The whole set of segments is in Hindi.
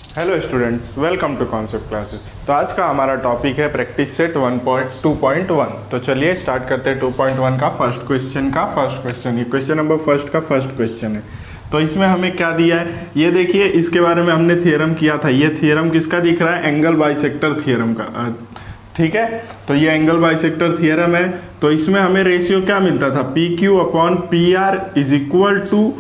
Hello students, welcome to concept classes. तो आज का हमारा टॉपिक है प्रैक्टिस सेट 1.2.1। तो चलिए स्टार्ट करते हैं 2.1 का फर्स्ट क्वेश्चन। ये क्वेश्चन नंबर फर्स्ट का फर्स्ट क्वेश्चन है। तो इसमें हमें क्या दिया है ये देखिए, इसके बारे में हमने थ्योरम किया था। ये थ्योरम किसका दिख रहा है? एंगल बाइसेक्टर थ्योरम का। ठीक है, तो ये एंगल बाइसेक्टर थ्योरम है। तो इसमें हमें रेशियो क्या मिलता था? P Q upon P R is equal to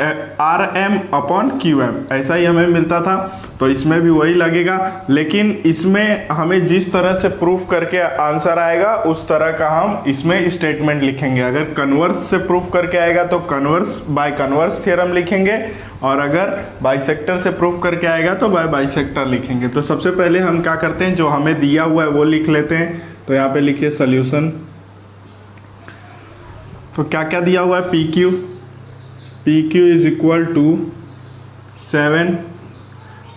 R M upon Q M, ऐसा ही हमें मिलता था। तो इसमें भी वही लगेगा, लेकिन इसमें हमें जिस तरह से प्रूफ करके आंसर आएगा उस तरह का हम इसमें स्टेटमेंट लिखेंगे। अगर कन्वर्स से प्रूफ करके आएगा तो कन्वर्स बाय कन्वर्स थ्योरम लिखेंगे, और अगर बाइसेक्टर से प्रूफ करके आएगा तो बाय बाइसेक्टर लिखेंगे। तो सबसे पहले हम क्या करते हैं, जो हमें दिया हुआ है वो लिख लेते हैं। तो यहाँ पे लिखिए सोल्यूशन। तो क्या क्या दिया हुआ है? P Q is equal to 7।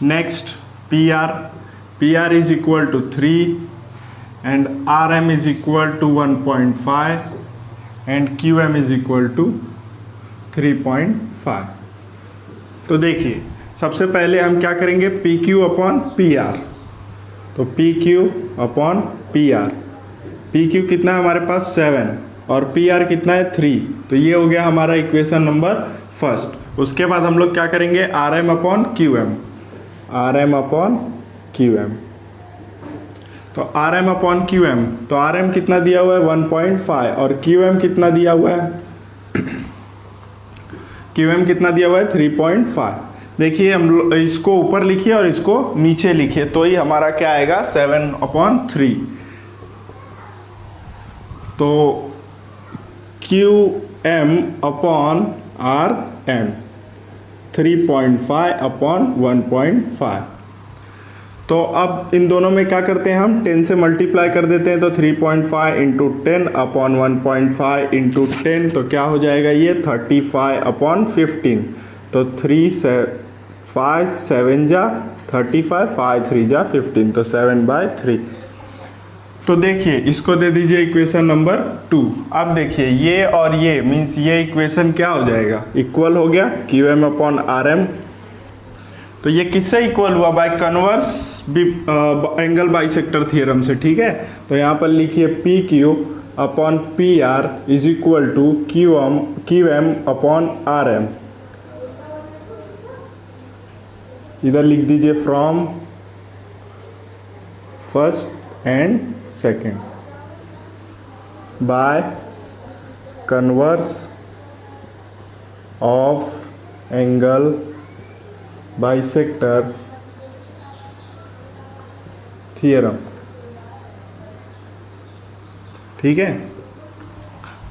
Next P R is equal to 3 and R M is equal to 1.5 and Q M is equal to 3.5। तो देखिए, सबसे पहले हम क्या करेंगे? P Q upon P R. तो P Q upon P R, P Q कितना है हमारे पास? 7, और पी आर कितना है? 3। तो ये हो गया हमारा इक्वेशन नंबर फर्स्ट। उसके बाद हम लोग क्या करेंगे? R M upon Q M, R M upon Q M. तो R M upon Q M, तो आर एम कितना दिया हुआ है? 1.5, और क्यू एम कितना दिया हुआ है? क्यू एम कितना दिया हुआ है? 3.5। देखिए, हम इसको ऊपर लिखिए और इसको नीचे लिखिए, तो ही हमारा क्या आएगा? 7/3। तो Q M upon R M 3.5 upon 1.5। तो अब इन दोनों में क्या करते हैं हम? 10 से मल्टीप्लाई कर देते हैं। तो 3.5 इंटू 10 अपॉन 1.5 इंटू 10, तो क्या हो जाएगा ये? 35 अपॉन 15। तो 5 7 जा 35, 5 3 जा 15, तो 7/3। तो देखिए, इसको दे दीजिए इक्वेशन नंबर 2। अब देखिए, ये और ये मीन्स ये इक्वेशन क्या हो जाएगा? इक्वल हो गया Q M upon R M. तो ये किससे इक्वल हुआ? By converse angle bisector theorem से। ठीक है, तो यहाँ पर लिखिए P Q upon P R is equal to Q M upon R M. इधर लिख दीजिए from first and second by converse of angle bisector theorem. ठीक है,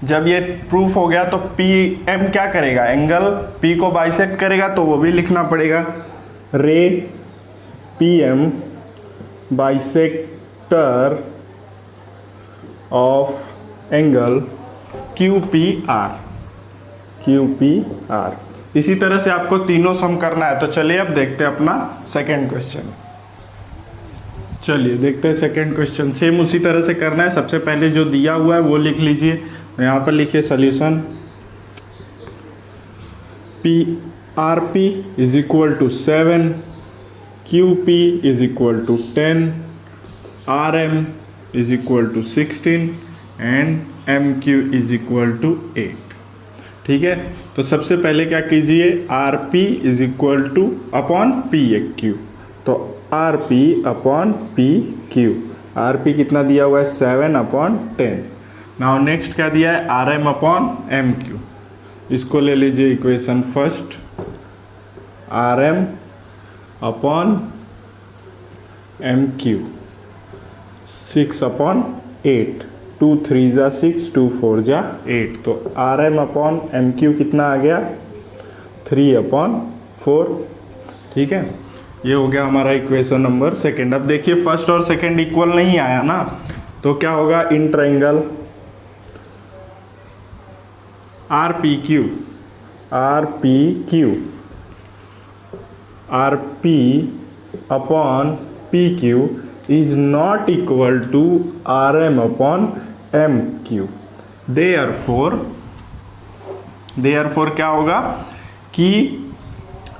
जब ये प्रूफ हो गया तो पी एम क्या करेगा? एंगल पी को बाइसेक्ट करेगा, तो वो भी लिखना पड़ेगा। Ray P M bisector of angle Q P R. इसी तरह से आपको तीनों सम करना है। तो चलिए अब देखते हैं अपना सेकंड क्वेश्चन। चलिए देखते हैं सेकंड क्वेश्चन। सेम उसी तरह से करना है। सबसे पहले जो दिया हुआ है वो लिख लीजिए। यहाँ पर लिखिए solution. P R P is equal to 7, Q P is equal to 10, R M is equal to 16 and M Q is equal to 8। ठीक है, तो सबसे पहले क्या कीजिए? R P is equal to upon P Q. तो R P upon P Q, R P कितना दिया हुआ है? 7/10। नाउ नेक्स्ट क्या दिया है? R M upon M Q. इसको ले लीजिए equation first. R M upon M Q 6/8, 2 3 जा 6, 2 4 जा 8। तो R M upon M Q कितना आ गया? 3/4। ठीक है, ये हो गया हमारा इक्वेशन नंबर सेकंड। अब देखिए, फर्स्ट और सेकंड इक्वल नहीं आया ना, तो क्या होगा? इन triangle R P upon P Q is not equal to Rm upon MQ। therefore क्या होगा कि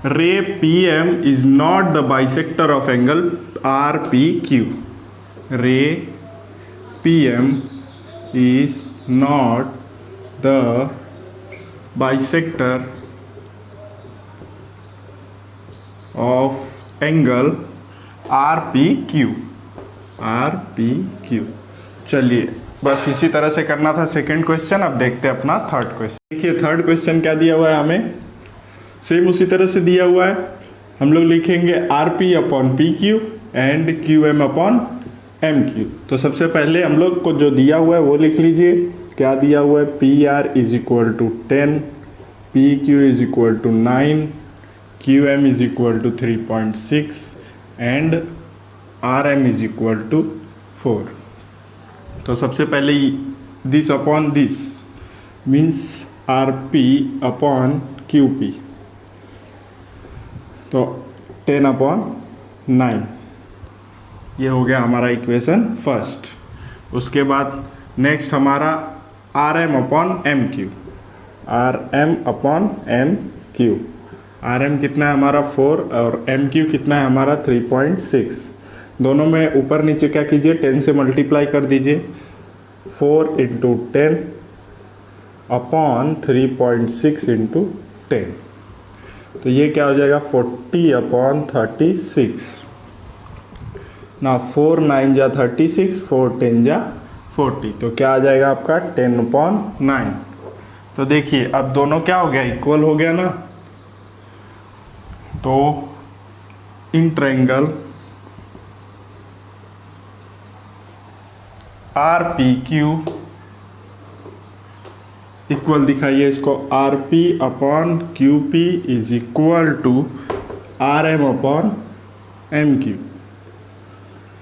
ray P M is not the bisector of angle R P Q. Ray P M is not the bisector of angle R P Q. R P Q. चलिए बस इसी तरह से करना था सेकंड क्वेश्चन। अब देखते हैं अपना थर्ड क्वेश्चन। देखिए थर्ड क्वेश्चन क्या दिया हुआ है हमें, सेम उसी तरह से दिया हुआ है। हम लोग लिखेंगे R P upon P Q and Q M upon M Q. तो सबसे पहले हम लोग को जो दिया हुआ है वो लिख लीजिए। क्या दिया हुआ है, P R is equal to 10, P Q is equal to 9, Q M is equal to 3.6 and R M is equal to 4। तो सबसे पहले this upon this means R P upon Q P, तो 10 अपॉन 9 ये हो गया हमारा इक्वेशन फर्स्ट। उसके बाद नेक्स्ट हमारा R M upon M Q. R M upon M Q. R M कितना है हमारा 4 और एम क्यू कितना है हमारा 3.6। दोनों में ऊपर नीचे क्या कीजिए, 10 से मल्टीप्लाई कर दीजिए। 4 इंटू 10 अपॉन 3.6 इंटू 10, तो ये क्या हो जाएगा 40 अपॉन 36। ना 4 9 जा 36, 4 10 जा 40, तो क्या आ जाएगा आपका 10 अपॉन 9। तो देखिए अब दोनों क्या हो गया, इक्वल हो गया ना। तो in triangle R P Q equal दिखाइए इसको, R P upon Q P is equal to R M upon M Q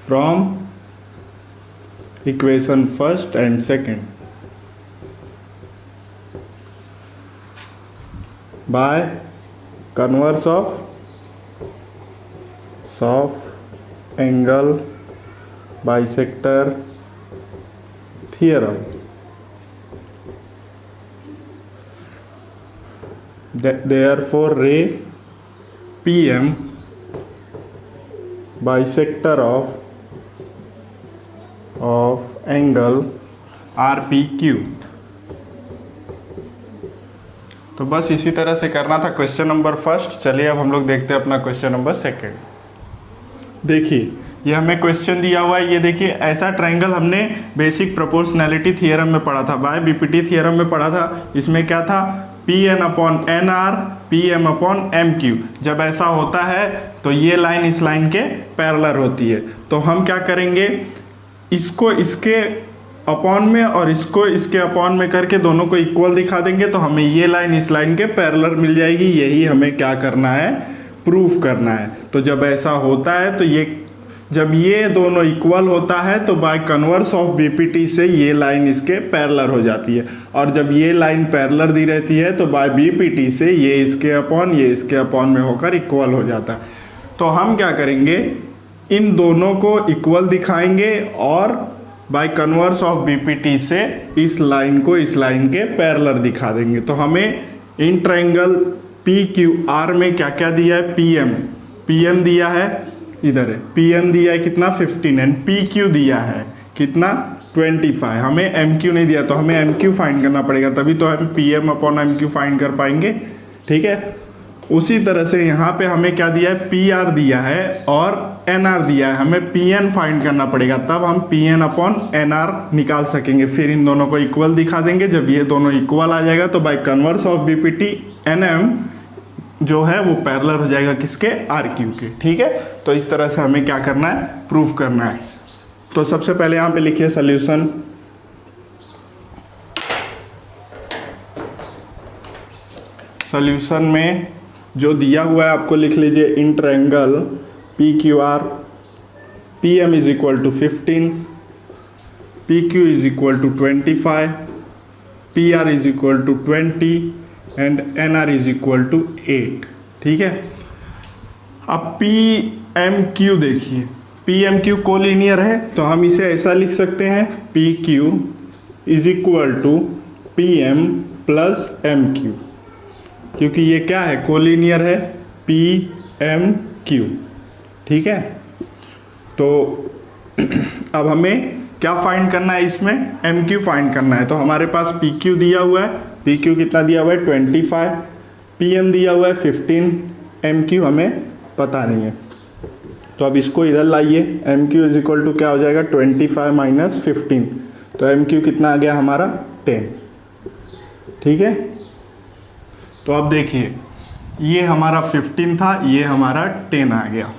from equation first and second by converse of angle bisector theorem. Therefore ray PM bisector of angle RPQ। तो बस इसी तरह से करना था क्वेश्चन नंबर फर्स्ट। चलिए अब हम लोग देखते हैं अपना क्वेश्चन नंबर सेकंड। देखिए ये हमें क्वेश्चन दिया हुआ है, ये देखिए ऐसा ट्रायंगल हमने बेसिक प्रोपोर्शनैलिटी थियरम में पढ़ा था, बाय बीपीटी थियरम में पढ़ा था। इसमें क्या था, P N upon N R P M upon M Q. जब ऐसा होता है तो ये लाइन इस लाइन के पैरेलल होती है। तो हम क्या करेंगे, इसको इसके अपॉन में और इसको इसके अपॉन में करके दोनों को इक्वल दिखा देंगे, तो हमें ये लाइन इस लाइन के पैरेलल मिल जाएगी। यही हमें क्या करना है, प्रूफ करना है। तो जब ऐसा होता है तो ये जब ये दोनों इक्वल होता है तो बाय कन्वर्स ऑफ बीपीटी से ये लाइन इसके पैरेलल हो जाती है, और जब ये लाइन पैरेलल दी रहती है तो बाय बीपीटी से ये इसके अपॉन में होकर इक्वल हो जाता है। तो हम क्या करेंगे, इन दोनों को इक्वल दिखाएंगे और बाय कन्वर्स ऑफ बीपीटी से इस लाइन को इस लाइन के पैरेलल दिखा देंगे। तो हमें इन ट्रायंगल पी क्यू आर में क्या क्या दिया है, पीएम दिया है, इधर है पीएम दिया है कितना 15 एंड पी क्यू दिया है कितना 25। हमें एम क्यू नहीं दिया, तो हमें एम क्यू फाइंड करना पड़ेगा, तभी तो हम P M upon M Q find कर पाएंगे। ठीक है, उसी तरह से यहाँ पे हमें क्या दिया है, पी आर दिया है और एन आर दिया है। हमें पी एन फाइंड करना पड़ेगा, तब हम P N upon N R निकाल सकेंगे। फिर इन दोनों को इक्वल दिखा देंगे। जब ये दोनों इक्वल आ जाएगा तो by converse of BPT N M जो है वो पैरेलल हो जाएगा किसके, आर क्यू के। ठीक है, तो इस तरह से हमें क्या करना है, प्रूफ करना है। तो सबसे पहले यहाँ पे लिखिए सॉल्यूशन। सॉल्यूशन में जो दिया हुआ है आपको लिख लीजिए, in triangle P Q R P M is equal to 15, P Q is equal to 25, P R is equal to 20 and N R is equal to 8। ठीक है, अब पी एम क्यू देखिए, पी एम क्यू कोलिनियर है तो हम इसे ऐसा लिख सकते हैं, P Q is equal to P M plus M Q, क्योंकि ये क्या है, कोलिनियर है। P M Q. ठीक है, तो अब हमें क्या फाइंड करना है, इसमें एम क्यू फाइंड करना है। तो हमारे पास पी क्यू दिया हुआ है, पी क्यू कितना दिया हुआ है 25, पी एम दिया हुआ है 15, एम क्यू हमें पता नहीं है। तो अब इसको इधर लाइए, M Q is equal to क्या हो जाएगा 25 माइनस 15, तो एम क्यू कितना आ गया हमारा 10। ठीक है, तो अब देखिए ये हमारा 15 था, ये हमारा 10 आ गया।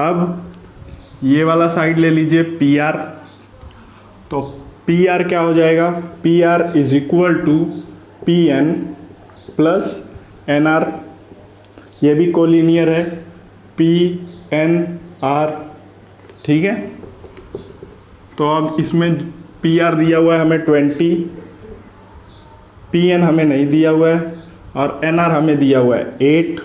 अब ये वाला साइड ले लीजिए पी आर, तो पी आर क्या हो जाएगा, P R is equal to P N plus N R, ये भी कोलिनियर है, पी एन आर। ठीक है, तो अब इसमें पी आर दिया हुआ है हमें 20, पी एन हमें नहीं दिया हुआ है और एन आर हमें दिया हुआ है 8।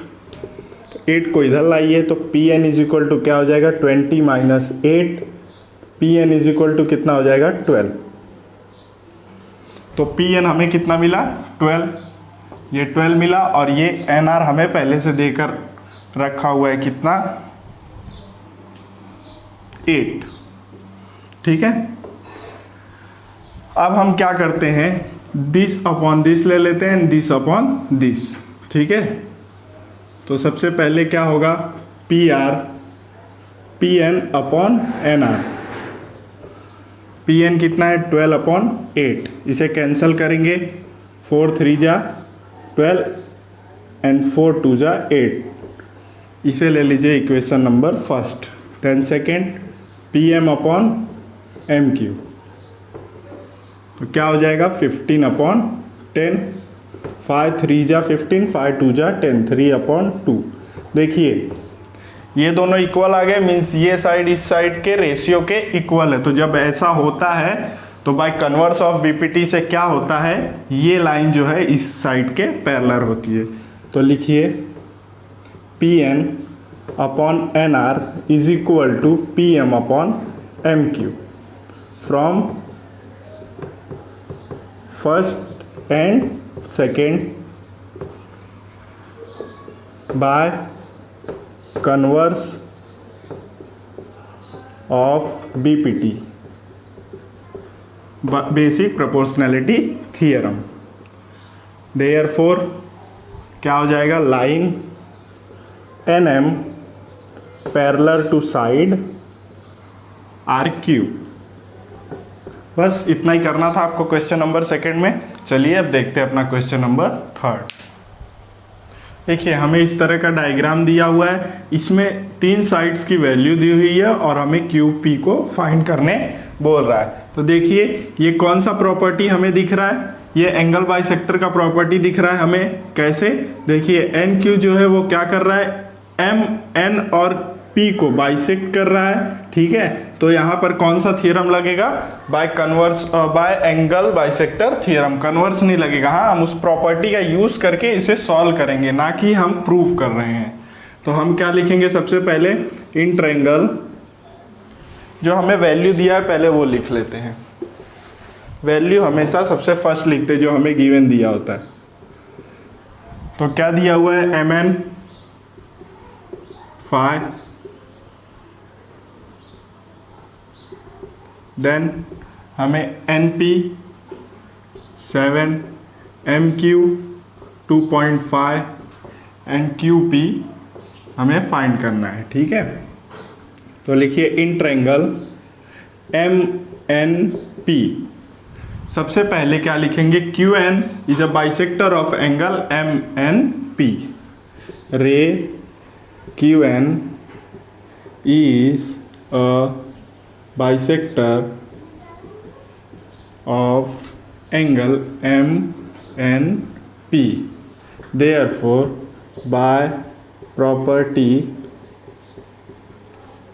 8 को इधर लाइए, तो P N is equal to क्या हो जाएगा 20 minus 8, P N is equal to कितना हो जाएगा 12। तो पी एन हमें कितना मिला 12, ये 12 मिला, और ये एन आर हमें पहले से देकर रखा हुआ है कितना 8। ठीक है, अब हम क्या करते हैं, दिस अपॉन दिस ले लेते हैं, दिस अपॉन दिस। ठीक है, तो सबसे पहले क्या होगा P R P N upon N R, P N कितना है 12 अपॉन 8, इसे कैंसिल करेंगे, 4 3 जा 12 एंड 4 2 जा 8, इसे ले लीजिए equation number first. Then second P M upon M Q, तो क्या हो जाएगा 15 अपॉन 10, 5 3 जा 15, 5 2 जा 10, 3 अपॉन 2। देखिए ये दोनों इक्वल आ गए, मीन्स ये साइड इस साइड के रेशियो के इक्वल है। तो जब ऐसा होता है तो बाय कन्वर्स ऑफ बीपीटी से क्या होता है, ये लाइन जो है इस साइड के पैरेलल होती है। तो लिखिए P N upon N R is equal to P M upon M Q from first and second by converse of BPT, basic proportionality theorem. Therefore क्या हो जाएगा, line N M parallel to side R Q. बस इतना ही करना था आपको क्वेश्चन नंबर सेकंड में। चलिए अब देखते हैं अपना क्वेश्चन नंबर थर्ड। देखिए हमें इस तरह का डायग्राम दिया हुआ है, इसमें 3 साइड्स की वैल्यू दी हुई है और हमें क्यू पी को फाइंड करने बोल रहा है। तो देखिए ये कौन सा प्रॉपर्टी हमें दिख रहा है, ये एंगल बाइसेक्टर का प्रॉपर्टी दिख रहा है हमें। कैसे, देखिए एन क्यू जो है वो क्या कर रहा है, एम एन और पी को बाइसेक्ट कर रहा है। ठीक है, तो यहाँ पर कौन सा थियरम लगेगा, bye angle bisector theorem. Converse नहीं लगेगा, हाँ हम उस प्रॉपर्टी का यूज करके इसे सॉल्व करेंगे, ना कि हम प्रूव कर रहे हैं। तो हम क्या लिखेंगे, सबसे पहले इन ट्रायंगल जो हमें वैल्यू दिया है पहले वो लिख लेते हैं। वैल्यू हमेशा सबसे फर्स्ट लिखते जो हमें गिवन दिया होता है। तो क्या दिया हुआ है, एम एन 5, देन हमें N P 7, M Q 2.5 and Q P हमें फाइंड करना है। ठीक है, तो लिखिए in triangle M N P. सबसे पहले क्या लिखेंगे, Q N is a bisector of angle M N P. Ray Q N is a bisector of angle MNP. Therefore, by property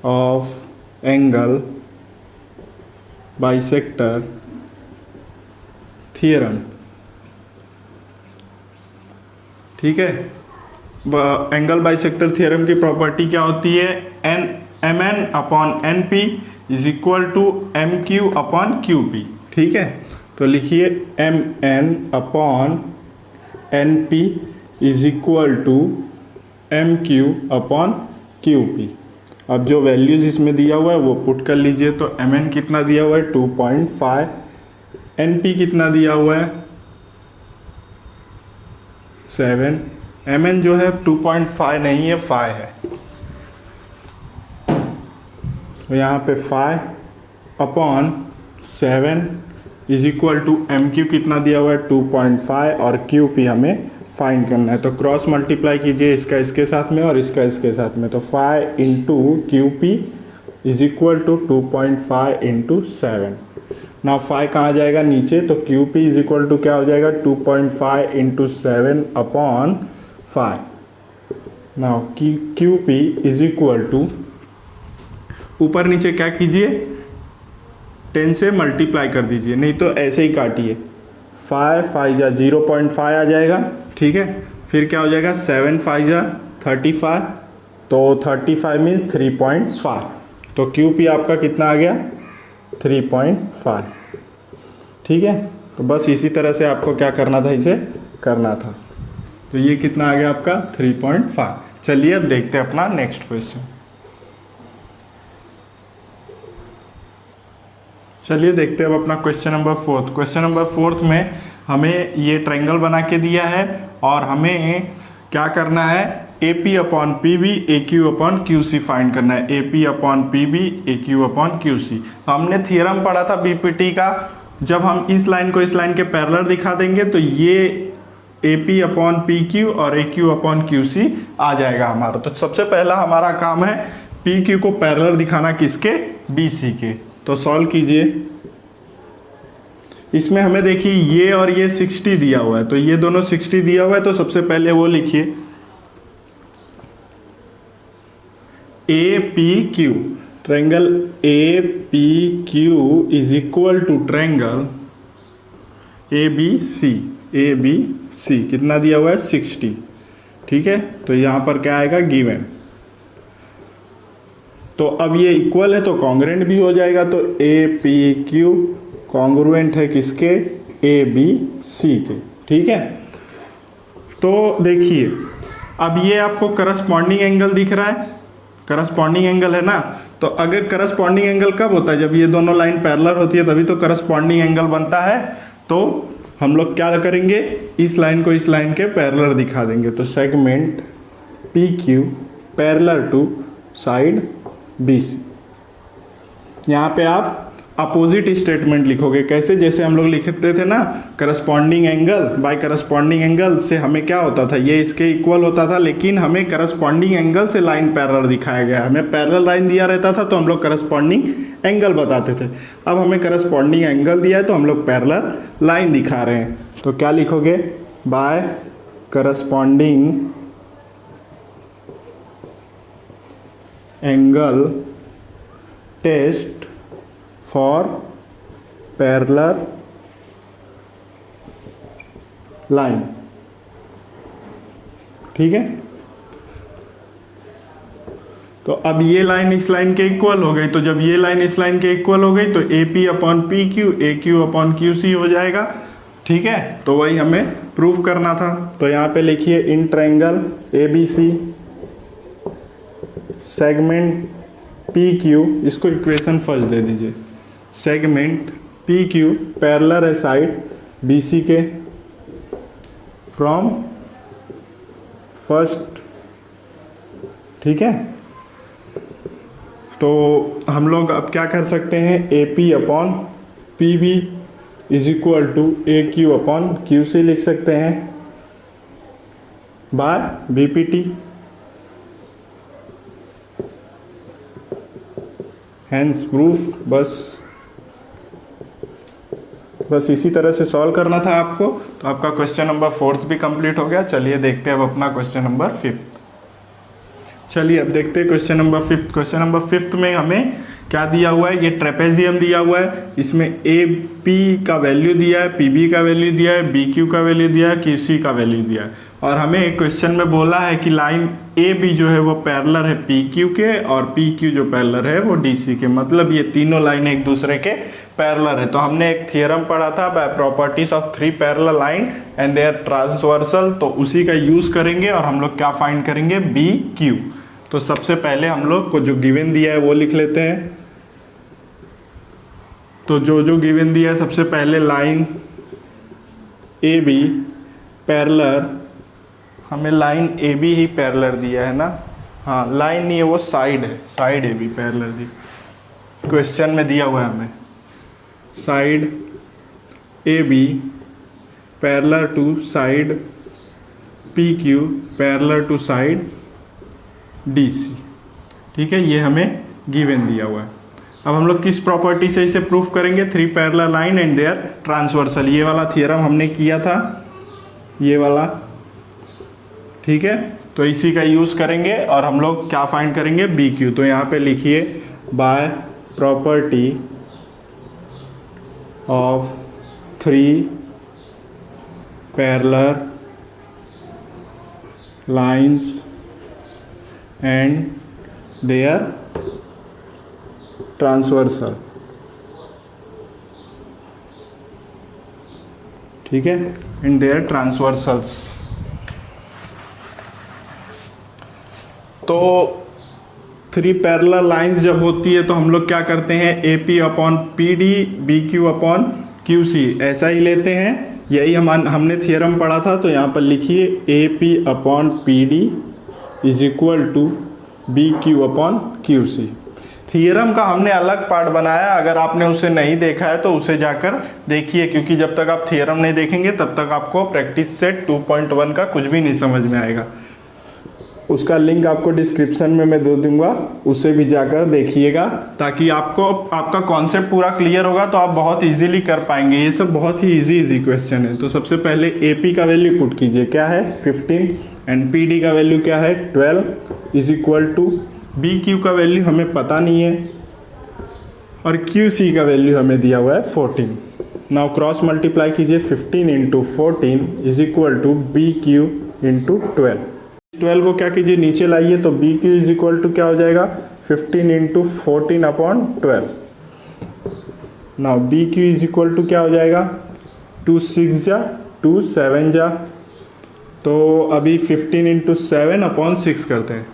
of angle bisector theorem, ठीक है, एंगल बाइसेक्टर थियरम की प्रॉपर्टी क्या होती है, N M N upon N P is equal to M Q upon Q P. ठीक है, तो लिखिए M N upon N P is equal to M Q upon Q P. अब जो वैल्यूज इसमें दिया हुआ है वो पुट कर लीजिए। तो एम एन कितना दिया हुआ है 2.5, एन पी कितना दिया हुआ है 7, एम एन जो है 2.5 नहीं है 5 है, तो यहाँ पे 5 upon 7 is equal to M Q कितना दिया हुआ है 2.5 और क्यू पी हमें फाइंड करना है। तो क्रॉस मल्टीप्लाई कीजिए इसका इसके साथ में और इसका इसके साथ में। तो 5 into Q P is equal to 2.5 into 7। ना 5 कहाँ जाएगा नीचे, तो Q P is equal to क्या हो जाएगा 2.5 into 7 upon 5। Now Q P is equal to ऊपर नीचे क्या कीजिए 10 से मल्टीप्लाई कर दीजिए, नहीं तो ऐसे ही काटिए। 5 जा 0.5 आ जाएगा, ठीक है। फिर क्या हो जाएगा 7 5 जा 35, तो 35 मीन्स 3.5। तो क्यू पी आपका कितना आ गया 3.5, ठीक है। तो बस इसी तरह से आपको क्या करना था, इसे करना था। तो ये कितना आ गया आपका 3.5। चलिए अब देखते हैं अपना नेक्स्ट क्वेश्चन। चलिए देखते हैं अब अपना क्वेश्चन नंबर 4। क्वेश्चन नंबर 4 में हमें ये ट्रायंगल बना के दिया है और हमें क्या करना है A P upon P B A Q upon Q C find करना है। A P upon P B A Q upon Q C. तो हमने थियरम पढ़ा था बीपीटी का, जब हम इस लाइन को इस लाइन के पैरेलल दिखा देंगे तो ये ए पी अपॉन पी क्यू और ए क्यू अपॉन क्यू सी आ जाएगा हमारा। तो सबसे पहला हमारा काम है पी क्यू को पैरेलल दिखाना, किसके, बी सी के। तो सॉल्व कीजिए। इसमें हमें देखिए ये और ये 60 दिया हुआ है, तो ये दोनों 60 दिया हुआ है, तो सबसे पहले वो लिखिए A P Q, triangle A P Q is equal to triangle A B C. A B C कितना दिया हुआ है 60, ठीक है। तो यहाँ पर क्या आएगा गिवन। तो अब ये इक्वल है तो कॉन्ग्रुएंट भी हो जाएगा। तो ए पी क्यू कॉन्ग्रुएंट है किसके, ए बी सी के, ठीक है। तो देखिए अब ये आपको करस्पॉन्डिंग एंगल दिख रहा है, करस्पॉन्डिंग एंगल है ना। तो अगर करस्पॉन्डिंग एंगल कब होता है, जब ये दोनों लाइन पैरेलल होती है तभी तो करस्पॉन्डिंग एंगल बनता है। तो हम लोग क्या करेंगे, इस लाइन को इस लाइन के पैरेलल दिखा देंगे। तो segment P Q parallel to side B C. यहाँ पे आप अपोजिट स्टेटमेंट लिखोगे, कैसे, जैसे हम लोग लिखते थे ना corresponding angle by corresponding angle से हमें क्या होता था, ये इसके इक्वल होता था, लेकिन हमें करस्पॉन्डिंग एंगल से लाइन पैरेलल दिखाया गया। हमें पैरेलल लाइन दिया रहता था तो हम लोग करस्पॉन्डिंग एंगल बताते थे। अब हमें करस्पॉन्डिंग एंगल दिया है तो हम लोग पैरेलल लाइन दिखा रहे हैं। तो क्या लिखोगे, by corresponding angle test for parallel line, ठीक है। तो अब ये लाइन इस लाइन के इक्वल हो गई, तो जब ये लाइन इस लाइन के इक्वल हो गई तो A P upon P Q A Q upon Q C हो जाएगा, ठीक है। तो वही हमें प्रूफ करना था। तो यहाँ पे लिखिए in triangle A B C segment P Q, इसको इक्वेशन फर्स्ट दे दीजिए। सेगमेंट पी क्यू पैरेलल है साइड बी सी के फ्रॉम फर्स्ट, ठीक है। तो हम लोग अब क्या कर सकते हैं, A P upon P B is equal to A Q upon Q C लिख सकते हैं by B P T. Hence proof. बस इसी तरह से सॉल्व करना था आपको। तो आपका क्वेश्चन नंबर 4 भी कंप्लीट हो गया। चलिए देखते हैं अब अपना क्वेश्चन नंबर 5। चलिए अब देखते हैं क्वेश्चन नंबर 5। क्वेश्चन नंबर 5 में हमें क्या दिया हुआ है, ये ट्रेपेजियम दिया हुआ है। इसमें ए पी का वैल्यू दिया है, पी बी का वैल्यू दिया है, बी क्यू का वैल्यू दिया है, क्यू सी का वैल्यू दिया है। और हमें एक क्वेश्चन में बोला है कि लाइन ए बी जो है वो पैरेलल है पी क्यू के, और पी क्यू जो पैरेलल है वो डी सी के, मतलब ये तीनों लाइन एक दूसरे के पैरेलल है। तो हमने एक थियरम पढ़ा था by properties of three parallel line and their transversal, तो उसी का यूज करेंगे और हम लोग क्या फाइंड करेंगे, बी क्यू। तो सबसे पहले हम लोग को जो गिवन दिया है वो लिख लेते हैं। तो जो गिवन दिया है, सबसे पहले लाइन ए बी पैरेलल, हमें लाइन ए बी ही पैरेलल दिया है ना, हाँ लाइन नहीं है वो साइड है, side A B parallel the question में दिया हुआ है हमें, side A B parallel to side P Q parallel to side D C. ठीक है, ये हमें गिवन दिया हुआ है। अब हम लोग किस प्रॉपर्टी से इसे प्रूफ करेंगे, three parallel line and their transversal. ये वाला थियरम हमने किया था, ये वाला, ठीक है। तो इसी का यूज़ करेंगे और हम लोग क्या फाइंड करेंगे, बी क्यू। तो यहाँ पे लिखिए by property of three parallel lines and their transversal. ठीक है, इन देयर ट्रांसवर्सल्स। तो थ्री पैरेलल लाइंस जब होती है तो हम लोग क्या करते हैं, A P upon P D B Q upon Q C, ऐसा ही लेते हैं। यही हमने थियरम पढ़ा था। तो यहाँ पर लिखिए A P upon P D is equal to B Q upon Q C. Theorem का हमने अलग पार्ट बनाया, अगर आपने उसे नहीं देखा है तो उसे जाकर देखिए, क्योंकि जब तक आप थियरम नहीं देखेंगे तब तक आपको प्रैक्टिस सेट 2.1 का कुछ भी नहीं समझ में आएगा। उसका लिंक आपको डिस्क्रिप्शन में मैं दे दूंगा, उसे भी जाकर देखिएगा, ताकि आपको आपका कॉन्सेप्ट पूरा क्लियर होगा, तो आप बहुत इजीली कर पाएंगे। ये सब बहुत ही इजी क्वेश्चन है। तो सबसे पहले ए पी का वैल्यू पुट कीजिए, क्या है 15, एंड पी डी का वैल्यू क्या है 12 is equal to B Q का वैल्यू हमें पता नहीं है, और क्यू सी का वैल्यू हमें दिया हुआ है 14। नाउ क्रॉस मल्टीप्लाई कीजिए, 15 into 14 is equal to B Q into 12। 12 को क्या कीजिए, नीचे लाइए, तो B Q is equal to क्या हो जाएगा, 15 into 14 upon 12। Now B Q is equal to क्या हो जाएगा, 2 6 जा 2 7 जा, तो अभी 15 इंटू 7 अपॉन 6 करते हैं,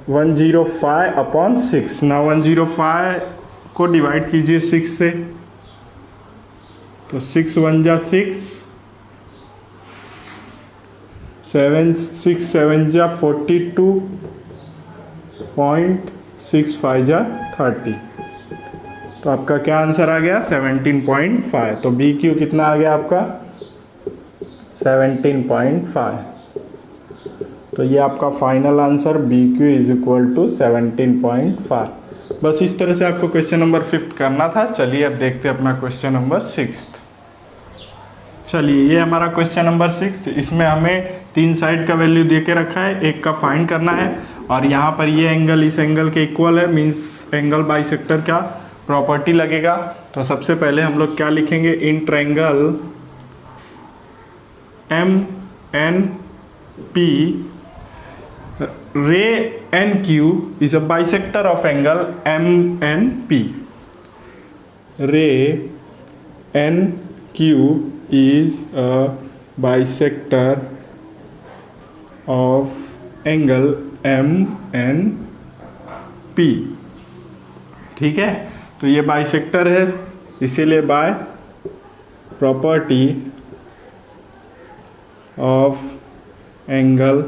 105 अपॉन 6। ना 105 को डिवाइड कीजिए 6 से, तो 6 1 जा 6, 7 6 7 जा 42.65 जा 30। तो आपका क्या आंसर आ गया, 17.5। तो बी क्यू कितना आ गया आपका, 17.5। तो ये आपका final answer B Q is equal to 17.5। बस इस तरह से आपको क्वेश्चन नंबर 5 करना था। चलिए अब देखते हैं अपना क्वेश्चन नंबर 6। चलिए ये हमारा क्वेश्चन नंबर 6, इसमें हमें 3 साइड का वैल्यू दे के रखा है, एक का फाइंड करना है, और यहाँ पर ये एंगल इस एंगल के इक्वल है, मीन्स एंगल बाइसेक्टर का प्रॉपर्टी लगेगा। तो सबसे पहले हम लोग क्या लिखेंगे, in triangle M N P ray N Q is a bisector of angle M N P. Ray N Q is a bisector of angle MNP। ठीक है, तो ये बाइसेक्टर है, इसीलिए by property of angle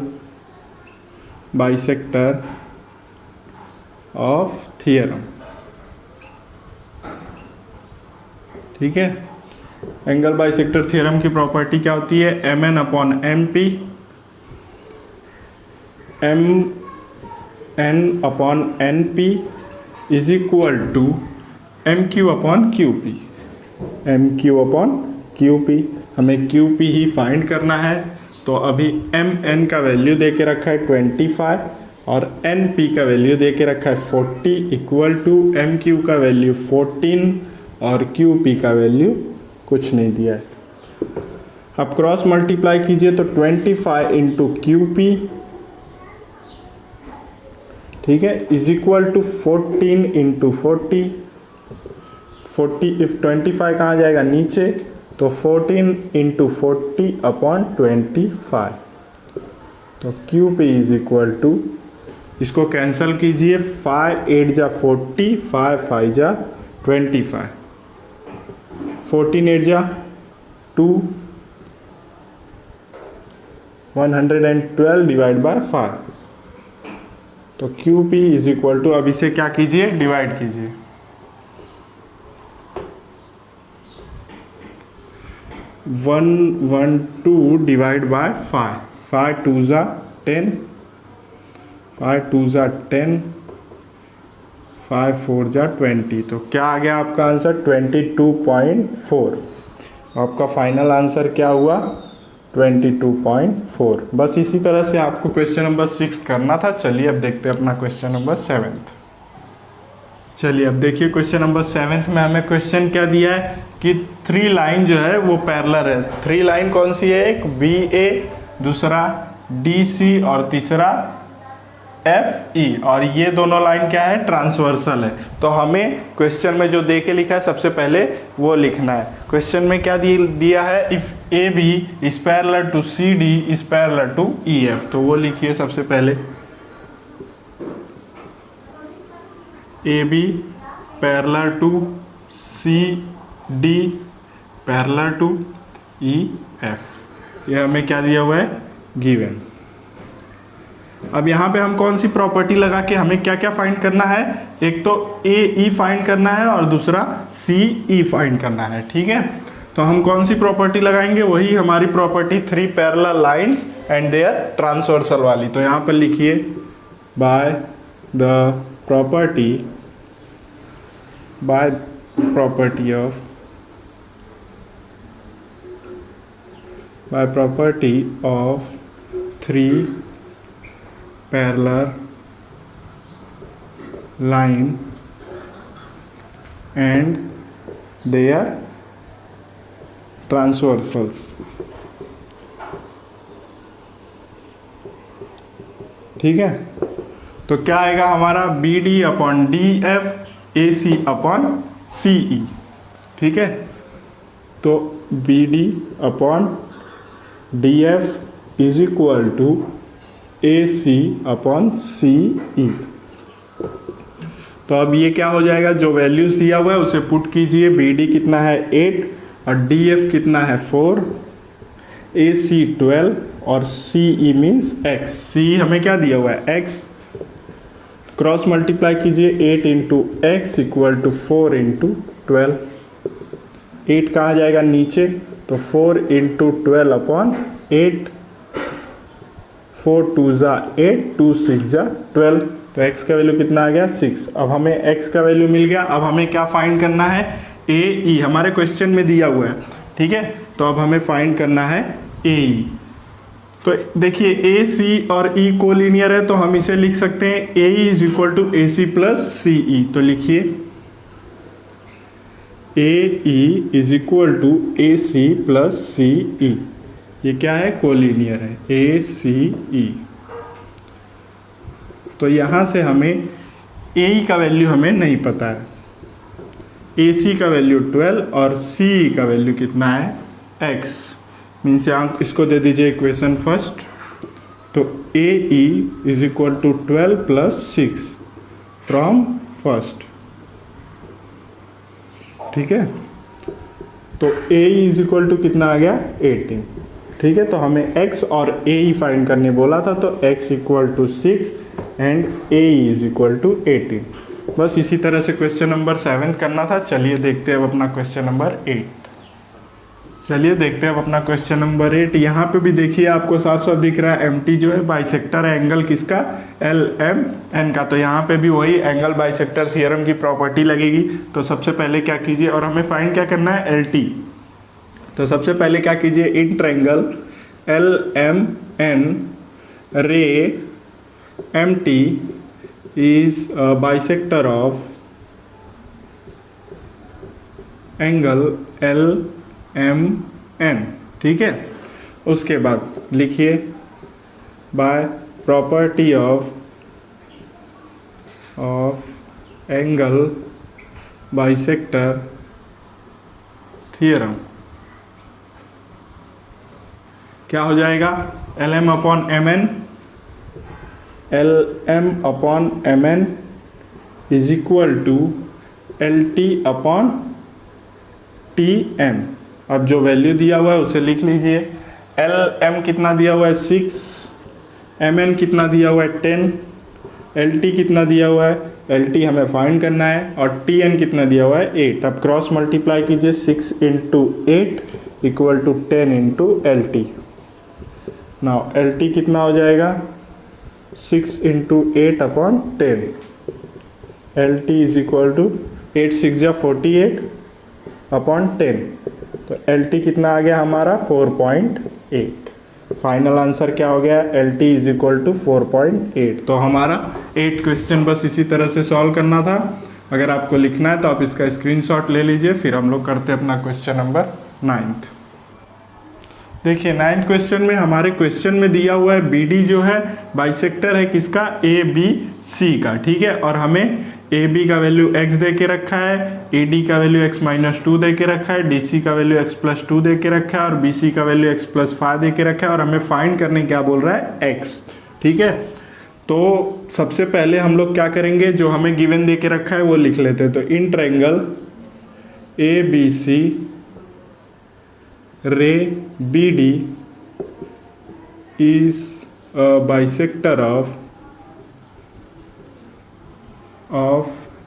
bisector of theorem. ठीक है, एंगल बाइसेक्टर थ्योरम की प्रॉपर्टी क्या होती है, M N upon M P, M N upon N P is equal to M Q upon Q P. M Q upon Q P, हमें क्यू पी ही फाइंड करना है। तो अभी एम एन का वैल्यू दे के रखा है 25 और एन पी का वैल्यू दे के रखा है 40 इक्वल टू एम क्यू का वैल्यू 14 और क्यू पी का वैल्यू कुछ नहीं दिया है। अब क्रॉस मल्टीप्लाई कीजिए तो 25 इंटू क्यू पी, ठीक है, is equal to 14 into 40। 40 if 25 कहाँ जाएगा नीचे, तो 14 इंटू 40 अपॉन 25। तो Q P is equal to, इसको कैंसिल कीजिए, 5 8 जा 40, 5 5 जा 25, 14 8 जा 2, 112 डिवाइड बाय 5। तो Q P is equal to, अब इसे क्या कीजिए, डिवाइड कीजिए। 112 डिवाइड बाय 5, 5 2 जा 10, 5 2 जा 10, 5 4 जा 20। तो क्या आ गया आपका आंसर, 22.4। आपका फाइनल आंसर क्या हुआ, 22.4। बस इसी तरह से आपको क्वेश्चन नंबर 6 करना था। चलिए अब देखते हैं अपना क्वेश्चन नंबर 7। चलिए अब देखिए क्वेश्चन नंबर 7 में हमें क्वेश्चन क्या दिया है कि 3 लाइन जो है वो पैरेलल है। 3 लाइन कौन सी है, एक बी ए, दूसरा डी सी और तीसरा एफ ई, और ये दोनों लाइन क्या है, ट्रांसवर्सल है। तो हमें क्वेश्चन में जो दे के लिखा है सबसे पहले वो लिखना है। क्वेश्चन में क्या दिया है, if A B is parallel to C D is parallel to E F. तो वो लिखिए सबसे पहले, A B parallel to C D parallel to E F. ये हमें क्या दिया हुआ है, गिवन। अब यहाँ पे हम कौन सी प्रॉपर्टी लगा के हमें क्या क्या फाइंड करना है, एक तो ए ई फाइंड करना है और दूसरा सी ई फाइंड करना है, ठीक है। तो हम कौन सी प्रॉपर्टी लगाएंगे, वही हमारी property 3 parallel lines and their transversal वाली। तो यहाँ पर लिखिए, by property of 3 parallel line and their transversals, ठीक है। तो क्या आएगा हमारा, B D upon D F, A C upon C E, ठीक है। तो B D upon D F is equal to A C upon C E. तो अब ये क्या हो जाएगा, जो वैल्यूज दिया हुआ है उसे पुट कीजिए। बी डी कितना है 8 और डी एफ कितना है 4, ए सी 12 और सी ई मीन्स एक्स। सी हमें क्या दिया हुआ है, एक्स। क्रॉस मल्टीप्लाई कीजिए, 8 into X equal to 4 into 12। 8 कहाँ जाएगा नीचे, तो 4 इंटू 12 अपॉन 8, 4 2 जा 8, 2 6 जा 12। तो x का वैल्यू कितना आ गया, 6। अब हमें x का वैल्यू मिल गया। अब हमें क्या फाइंड करना है, ए ई हमारे क्वेश्चन में दिया हुआ है, ठीक है। तो अब हमें फाइंड करना है ए ई। तो देखिए ए सी और ई कोलिनियर है, तो हम इसे लिख सकते हैं A E is equal to A C plus C E. तो लिखिए A E is equal to A C plus C E. ये क्या है, कोलिनियर है, ए सी ई। तो यहाँ से हमें ए ई का वैल्यू हमें नहीं पता है, ए सी का वैल्यू 12 और सी ई का वैल्यू कितना है, एक्स। मीन्स यहाँ इसको दे दीजिए इक्वेशन फर्स्ट। तो A E is equal to 12 plus 6 from first, ठीक है। तो A E is equal to कितना आ गया, 18, ठीक है। तो हमें x और ए ई फाइंड करने बोला था, तो x equal to 6 and A E is equal to 18। बस इसी तरह से क्वेश्चन नंबर 7 करना था। चलिए देखते हैं अब अपना क्वेश्चन नंबर 8। चलिए देखते हैं अब अपना क्वेश्चन नंबर 8। यहाँ पे भी देखिए आपको साफ साफ दिख रहा है एम जो है बाइसेक्टर है एंगल किसका, एल एम एन का। तो यहाँ पे भी वही एंगल बाइसेक्टर थियरम की प्रॉपर्टी लगेगी। तो सबसे पहले क्या कीजिए, और हमें फाइंड क्या करना है, एल टी। तो सबसे पहले क्या कीजिए, in triangle L M N ray M T is bisector of angle L M N, ठीक है। उसके बाद लिखिए by property of angle bisector theorem क्या हो जाएगा, LM upon M N is equal to LT upon TM। अब जो वैल्यू दिया हुआ है उसे लिख लीजिए। LM कितना दिया हुआ है 6, MN कितना दिया हुआ है 10, LT कितना दिया हुआ है, LT हमें फाइंड करना है, और TN कितना दिया हुआ है 8। अब क्रॉस मल्टीप्लाई कीजिए, 6 into 8 equal to 10 into LT। Now LT कितना हो जाएगा 6 into 8 upon 10, LT is equal to 8 6 जा 48 अपॉन 10, तो LT कितना आ गया हमारा 4.8। फाइनल आंसर क्या हो गया, LT इज इक्वल टू 4.8। तो हमारा 8 क्वेश्चन बस इसी तरह से सॉल्व करना था। अगर आपको लिखना है तो आप इसका स्क्रीनशॉट ले लीजिए, फिर हम लोग करते हैं अपना क्वेश्चन नंबर 9। देखिए 9th क्वेश्चन में हमारे क्वेश्चन में दिया हुआ है BD जो है बाइसेक्टर है किसका, ABC का, ठीक है। और हमें AB का वैल्यू x दे के रखा है, AD का वैल्यू x-2 दे के रखा है, DC का वैल्यू x+2 दे के रखा है, और BC का वैल्यू x+5 दे के रखा है, और हमें फाइंड करने क्या बोल रहा है x, ठीक है। तो सबसे पहले हम लोग क्या करेंगे, जो हमें गिवन दे के रखा है वो लिख लेते हैं। तो इन ट्रायंगल ABC रे BD is a bisector of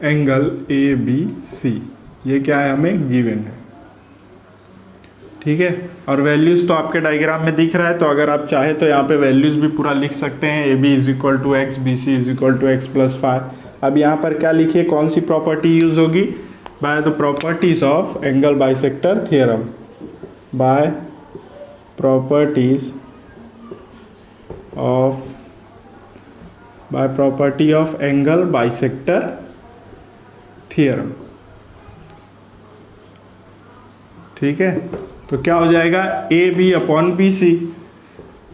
angle ABC। ये क्या है, हमें गिवन है, ठीक है। और वैल्यूज तो आपके डायग्राम में दिख रहा है, तो अगर आप चाहे तो यहाँ पे वैल्यूज भी पूरा लिख सकते हैं। AB is equal to x, BC is equal to x+5। अब यहाँ पर क्या लिखिए, कौन सी प्रॉपर्टी यूज होगी, by the properties of angle bisector theorem, by property of angle bisector theorem, ठीक है। तो क्या हो जाएगा, AB upon BC,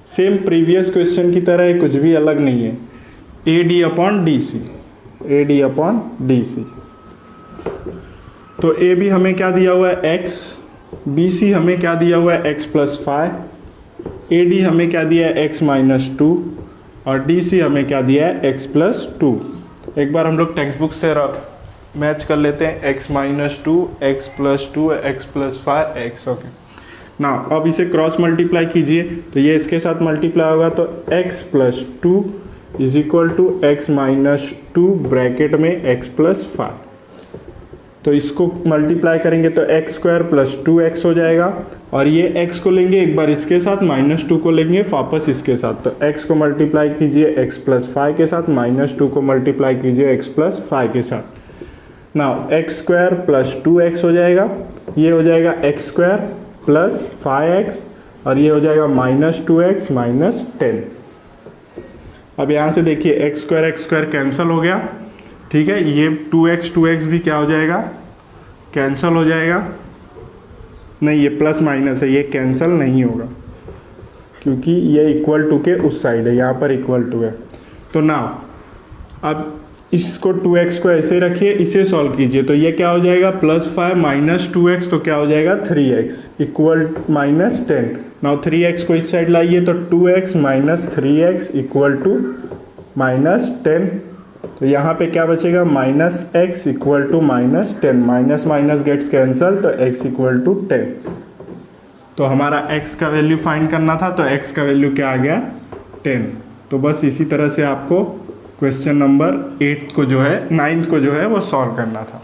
same previous question की तरह है, कुछ भी अलग नहीं है। AD upon DC। तो AB हमें क्या दिया हुआ है x, BC हमें क्या दिया हुआ है x+5, AD हमें क्या दिया है x-2, और DC हमें क्या दिया है x+2। एक बार हम लोग टेक्स्ट बुक से मैच कर लेते हैं, x-2, x+2, x+5, x, okay ना। अब इसे क्रॉस मल्टीप्लाई कीजिए, तो ये इसके साथ मल्टीप्लाई होगा, तो x+2 is equal to x-2 bracket में x+5। तो इसको मल्टीप्लाई करेंगे तो x² + 2x हो जाएगा, और ये x को लेंगे एक बार इसके साथ, -2 को लेंगे वापस इसके साथ। तो x को मल्टीप्लाई कीजिए x+5 के साथ, -2 को मल्टीप्लाई कीजिए x+5 के साथ। नाउ x² + 2x हो जाएगा, ये हो जाएगा x² + 5x, और ये हो जाएगा -2x - 10। अब यहाँ से देखिए x² कैंसिल हो गया, ठीक है। ये 2x भी क्या हो जाएगा, कैंसिल हो जाएगा। नहीं, ये प्लस माइनस है, ये कैंसिल नहीं होगा क्योंकि ये इक्वल टू के उस साइड है, यहाँ पर इक्वल टू है। तो नाउ अब इसको 2x को ऐसे रखिए, इसे सॉल्व कीजिए, तो ये क्या हो जाएगा, +5 - 2x, तो क्या हो जाएगा 3x इक्वल -10। नाउ 3x को इस साइड लाइए, तो 2x - 3x इक्वल टू -10। तो यहाँ पे क्या बचेगा, -x equal to -10, minus minus gets cancel, तो x इक्वल टू 10। तो हमारा x का वैल्यू फाइंड करना था, तो x का वैल्यू क्या आ गया 10। तो बस इसी तरह से आपको क्वेश्चन नंबर 9 को जो है वो सॉल्व करना था।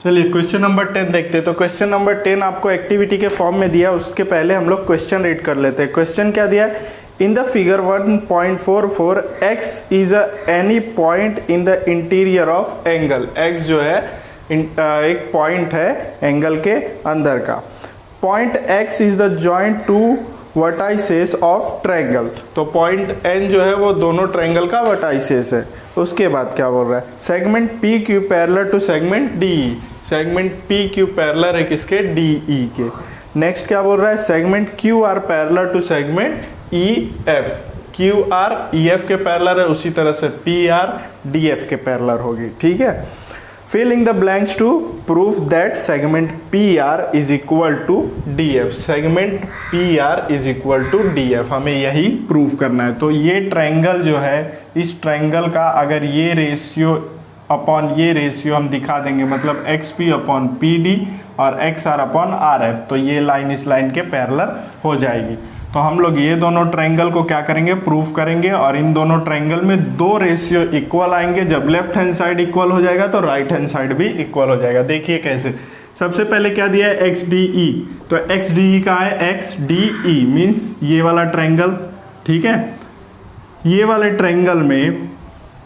चलिए क्वेश्चन नंबर 10 देखते हैं। तो क्वेश्चन नंबर 10 आपको एक्टिविटी के फॉर्म में दिया, उसके पहले हम लोग क्वेश्चन रीड कर लेते हैं। क्वेश्चन क्या दिया है, in the figure 1.44 x is any point in the interior of angle. x जो है एक पॉइंट है एंगल के अंदर का। Point x is the joint to vertices of triangle. तो पॉइंट n जो है वो दोनों ट्रायंगल का वर्टाइसेस है। उसके बाद क्या बोल रहा है, segment PQ parallel to segment DE। Segment PQ parallel है किसके, DE के। नेक्स्ट क्या बोल रहा है, segment Q R parallel to segment E F, Q R E F के पैरेलल है, उसी तरह से पी आर डी एफ के पैरेलल होगी, ठीक है। fill in the blanks to prove that segment PR is equal to DF, segment PR is equal to DF, हमें यही प्रूव करना है। तो ये ट्रायंगल जो है, इस ट्रायंगल का अगर ये रेशियो अपॉन ये रेशियो हम दिखा देंगे, मतलब XP अपॉन PD और XR अपॉन RF, तो ये लाइन इस लाइन के पैरेलल हो जाएगी। तो हम लोग ये दोनों ट्रायंगल को क्या करेंगे, प्रूफ करेंगे, और इन दोनों ट्रायंगल में दो रेशियो इक्वल आएंगे। जब लेफ्ट हैंड साइड इक्वल हो जाएगा तो राइट हैंड साइड भी इक्वल हो जाएगा। देखिए कैसे, सबसे पहले क्या दिया है, XDE, तो XDE का है XDE मीन्स ये वाला ट्रायंगल, ठीक है। ये वाले ट्रायंगल में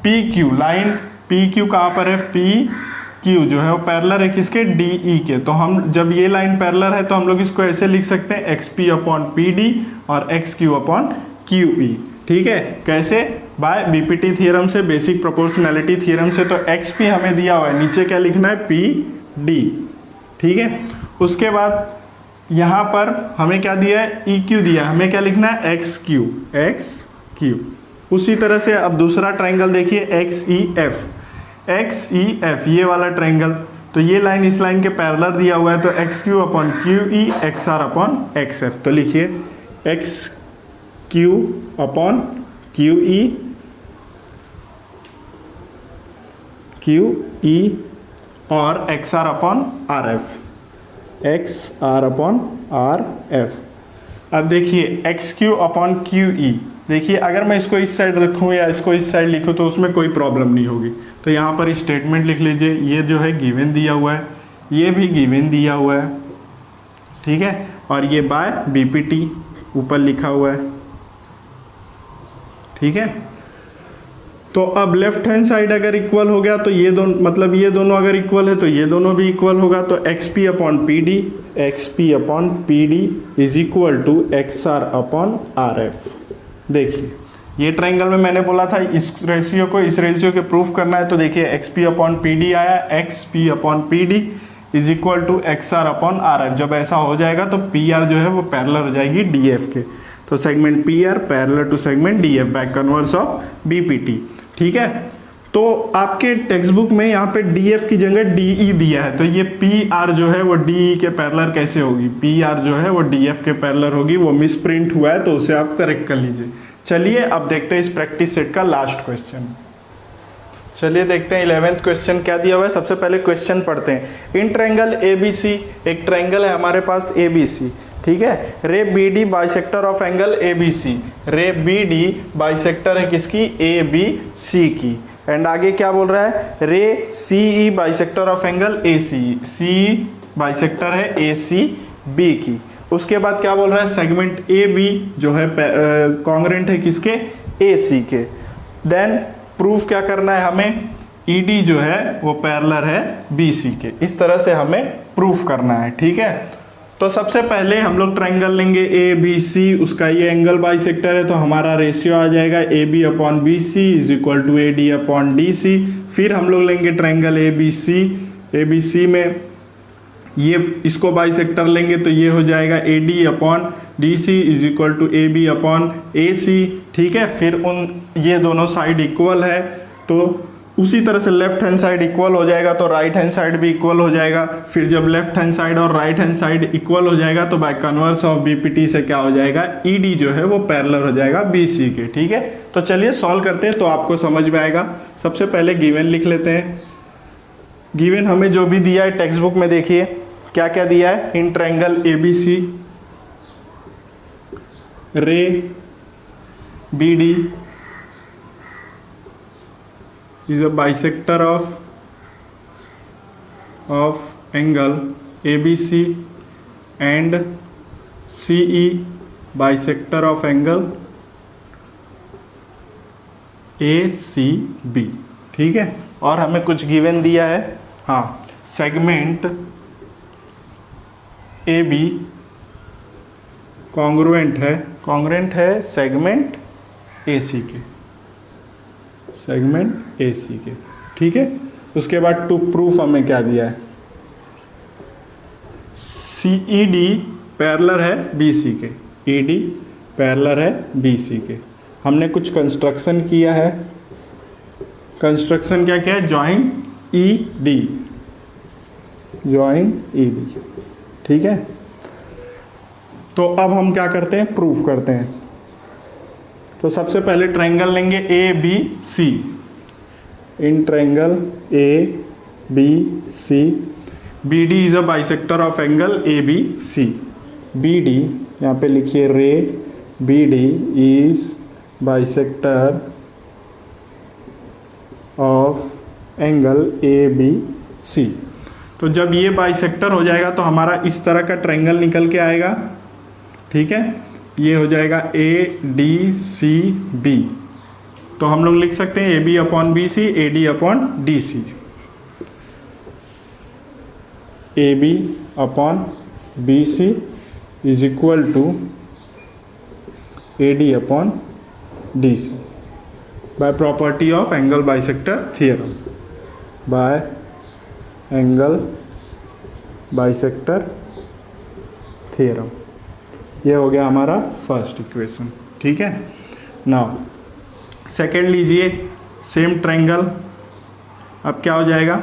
PQ लाइन, PQ कहाँ पर है, PQ जो है वो पैरेलल है किसके, DE के। तो हम जब ये लाइन पैरेलल है तो हम लोग इसको ऐसे लिख सकते हैं XP अपॉन PD और XQ अपॉन QE, ठीक है। कैसे, बाय BPT थ्योरम से, बेसिक प्रोपोर्शनैलिटी थ्योरम से। तो XP हमें दिया हुआ है, नीचे क्या लिखना है, PD, ठीक है। उसके बाद यहाँ पर हमें क्या दिया है, EQ दिया है, हमें क्या लिखना है, XQ। उसी तरह से अब दूसरा ट्रायंगल देखिए, XEF, ये वाला ट्रायंगल, तो ये लाइन इस लाइन के पैरेलल दिया हुआ है, तो XQ upon QE, XR upon XF। तो लिखिए XQ अपॉन QE और XR upon RF, XR upon RF। अब देखिए XQ अपॉन QE, देखिए अगर मैं इसको इस साइड रखूँ या इसको इस साइड लिखूँ तो उसमें कोई प्रॉब्लम नहीं होगी। तो यहाँ पर स्टेटमेंट लिख लीजिए, ये जो है गिवन दिया हुआ है, ये भी गिवन दिया हुआ है, ठीक है, और ये बाय BPT ऊपर लिखा हुआ है, ठीक है। तो अब लेफ्ट हैंड साइड अगर इक्वल हो गया तो ये दोनों, मतलब ये दोनों अगर इक्वल है तो ये दोनों भी इक्वल होगा। तो XP upon PD is equal to XR upon RF। देखिए ये ट्रायंगल में मैंने बोला था इस रेशियो को इस रेशियो के प्रूफ करना है, तो देखिए XP अपॉन PD आया, XP upon PD is equal to XR upon RF। जब ऐसा हो जाएगा तो PR जो है वो पैरेलल हो जाएगी DF के। तो segment PR parallel to segment DF by converse of BPT, ठीक है। तो आपके टेक्स्ट बुक में यहाँ पे DF की जगह DE दिया है, तो ये PR जो है वो DE के पैरेलल कैसे होगी, PR जो है वो DF के पैरेलल होगी, वो मिस प्रिंट हुआ है तो उसे आप करेक्ट कर लीजिए। चलिए अब देखते हैं इस प्रैक्टिस सेट का लास्ट क्वेश्चन। चलिए देखते हैं 11th क्वेश्चन क्या दिया हुआ है। सबसे पहले क्वेश्चन पढ़ते हैं। इन ट्रायंगल ABC, एक ट्रायंगल है हमारे पास ABC, ठीक है। रे BD bisector of angle ABC, रे BD बाइसेक्टर है किसकी, ABC की। एंड आगे क्या बोल रहा है, रे CE bisector of angle ACE, CE bisector है ACB की। उसके बाद क्या बोल रहा है, सेगमेंट AB जो है कॉन्ग्रेंट है किसके, AC के। देन प्रूफ क्या करना है हमें, ED जो है वो पैरेलल है BC के। इस तरह से हमें प्रूफ करना है, ठीक है। तो सबसे पहले हम लोग ट्रायंगल लेंगे ABC, उसका ये एंगल बाइसेक्टर है, तो हमारा रेशियो आ जाएगा AB upon BC is equal to AD upon DC। फिर हम लोग लेंगे ट्रायंगल ABC में ये इसको बाइसेक्टर लेंगे तो ये हो जाएगा AD upon DC is equal to AB upon AC, ठीक है। फिर ये दोनों साइड इक्वल है, तो उसी तरह से लेफ्ट हैंड साइड इक्वल हो जाएगा तो राइट हैंड साइड भी इक्वल हो जाएगा। फिर जब लेफ्ट हैंड साइड और राइट हैंड साइड इक्वल हो जाएगा तो बाय कन्वर्स ऑफ BPT से क्या हो जाएगा, ED जो है वो पैरेलल हो जाएगा BC के, ठीक है। तो चलिए सॉल्व करते हैं तो आपको समझ में आएगा। सबसे पहले गिवन लिख लेते हैं। गिवन हमें जो भी दिया है टेक्स्ट बुक में देखिए क्या क्या दिया है। इन ट्रायंगल ABC रे BD is a bisector of angle ABC and CE bisector of angle ACB, ठीक है। और हमें कुछ गिवन दिया है, हाँ, सेगमेंट AB कॉन्ग्रुएंट है सेगमेंट AC के, सेगमेंट AC के, ठीक है। उसके बाद टू प्रूफ हमें क्या दिया है, CED पैरेलल है BC के, ED पैरेलल है BC के। हमने कुछ कंस्ट्रक्शन किया है, कंस्ट्रक्शन क्या क्या है, जॉइंट ED, जॉइंट ED, ठीक है। तो अब हम क्या करते हैं, प्रूफ करते हैं। तो सबसे पहले ट्रायंगल लेंगे ABC, in triangle ABC, BD is a bisector of angle ABC, BD यहाँ पे लिखिए रे, BD is bisector of angle ABC। तो जब ये बाइसेक्टर हो जाएगा तो हमारा इस तरह का ट्रायंगल निकल के आएगा, ठीक है। ये हो जाएगा ADCB। तो हम लोग लिख सकते हैं AB upon BC, AD upon DC, AB upon BC is equal to AD upon DC by property of angle bisector theorem, by angle bisector theorem. ये हो गया हमारा फर्स्ट इक्वेशन, ठीक है। नाउ सेकेंड लीजिए, सेम ट्रायंगल। अब क्या हो जाएगा,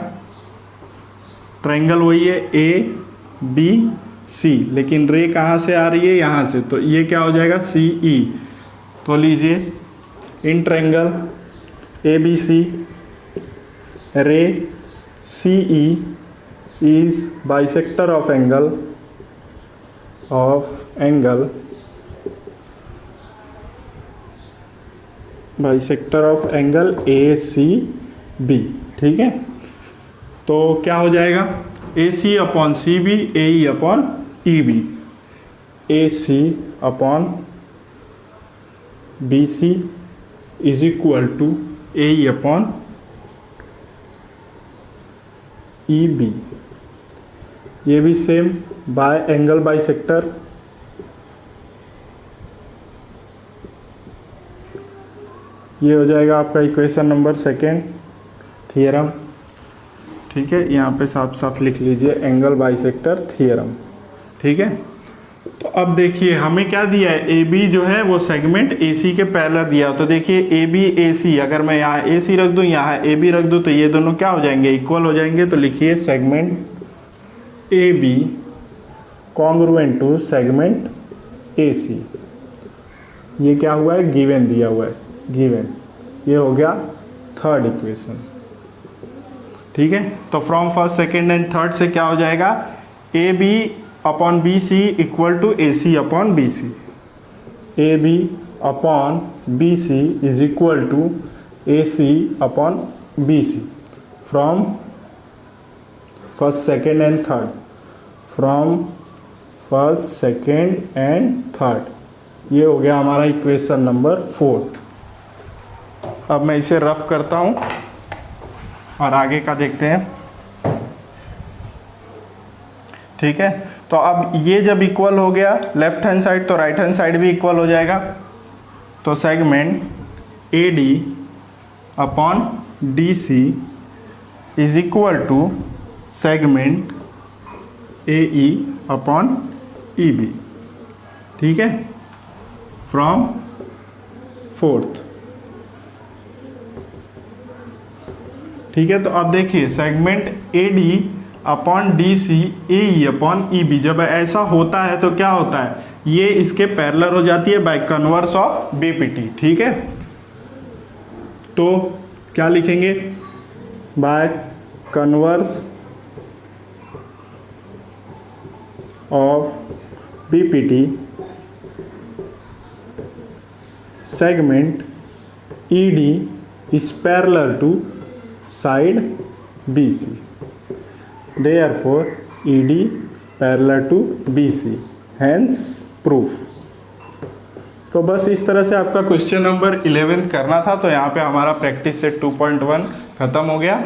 ट्रायंगल वही है ABC, लेकिन रे कहाँ से आ रही है, यहाँ से, तो ये क्या हो जाएगा CE। तो लीजिए in triangle ABC ray CE is bisector of angle bisector of angle ACB, ठीक है। तो क्या हो जाएगा, AC upon CB, AE upon EB, AC upon BC is equal to AE upon EB। ये भी सेम बाय एंगल बाइसेक्टर, ये हो जाएगा आपका इक्वेशन नंबर सेकेंड थियरम, ठीक है। यहाँ पे साफ साफ लिख लीजिए एंगल बाइसेक्टर थियरम, ठीक है। तो अब देखिए हमें क्या दिया है, AB जो है वो सेगमेंट AC के पैरेलल दिया। तो देखिए AB AC, अगर मैं यहाँ AC रख दूँ, यहाँ AB रख दूँ, तो ये दोनों क्या हो जाएंगे, इक्वल हो जाएंगे। तो लिखिए segment AB congruent to segment AC। ये क्या हुआ है, गिवन दिया हुआ है, गिवन। ये हो गया थर्ड इक्वेशन, ठीक है। तो from first second and third से क्या हो जाएगा, AB upon BC equal to AC upon BC, AB upon BC is equal to AC upon BC from first second and third, from first second and third. ये हो गया हमारा इक्वेशन नंबर फोर्थ। अब मैं इसे रफ करता हूँ और आगे का देखते हैं, ठीक है। तो अब ये जब इक्वल हो गया लेफ्ट हैंड साइड, तो राइट हैंड साइड भी इक्वल हो जाएगा। तो segment AD upon DC is equal to segment AE upon EB, ठीक है, फ्रॉम फोर्थ, ठीक है। तो अब देखिए segment AD upon DC AE upon EB, जब ऐसा होता है तो क्या होता है, ये इसके पैरेलल हो जाती है बाय कन्वर्स ऑफ BPT, ठीक है। तो क्या लिखेंगे, bye converse of BPT segment ED is parallel to side BC, therefore ED parallel to BC, hence proof। तो बस इस तरह से आपका क्वेश्चन नंबर 11 करना था। तो यहाँ पे हमारा प्रैक्टिस सेट 2.1 खत्म हो गया।